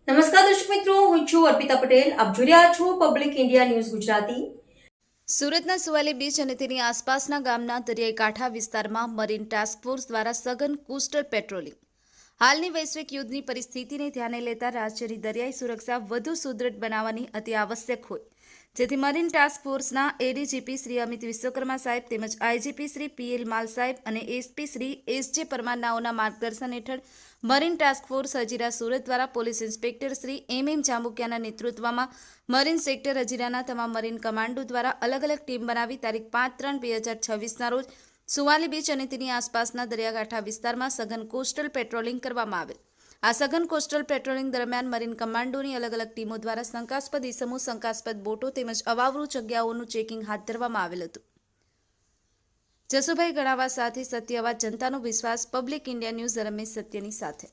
નમસ્કાર દર્શક મિત્રો, હું છું અર્પિતા પટેલ. આપ જોઈ રહ્યા છો પબ્લિક ઇન્ડિયા ન્યૂઝ ગુજરાતી. સુરતના સુવાલી બીચ અને તેની આસપાસના ગામના દરિયાઈ કાંઠા વિસ્તારમાં મરીન ટાસ્ક ફોર્સ દ્વારા સઘન કોસ્ટલ પેટ્રોલિંગ. હાલની વૈશ્વિક યુદ્ધની પરિસ્થિતિને ધ્યાને લેતા રાજ્યની દરિયાઈ સુરક્ષા વધુ સુદૃઢ બનાવવાની અતિ આવશ્યક હોય, જેથી મરીન ટાસ્ક ફોર્સના એડીજીપી શ્રી અમિત વિશ્વકર્મા સાહેબ તેમજ આઈજીપી શ્રી પીએલ માલ સાહેબ અને એસપી શ્રી એસજે પરમારનાઓના માર્ગદર્શન હેઠળ marine task force Hazira Surat દ્વારા પોલીસ ઇન્સ્પેક્ટર શ્રી એમ જાંબુકિયાના નેતૃત્વમાં મરીન સેક્ટર હજીરાના તમામ મરીન કમાન્ડો દ્વારા અલગ અલગ ટીમ બનાવી તારીખ 5/3/2026ના રોજ સુવાલી બીચ અને તેની આસપાસના દરિયાકાંઠા વિસ્તારમાં સઘન કોસ્ટલ પેટ્રોલિંગ કરવામાં આવેલ. આ સઘન કોસ્ટલ પેટ્રોલિંગ દરમિયાન મરીન કમાન્ડોની અલગ અલગ ટીમો દ્વારા શંકાસ્પદ ઇસમો, શંકાસ્પદ બોટો તેમજ અવાવરૂ જગ્યાઓનું ચેકિંગ હાથ ધરવામાં આવેલ હતું. જસુભાઈ ગણાવા સાથે સત્યવાદ, જનતાનો વિશ્વાસ, પબ્લિક ઇન્ડિયા ન્યૂઝ રમેશ સત્યની સાથે.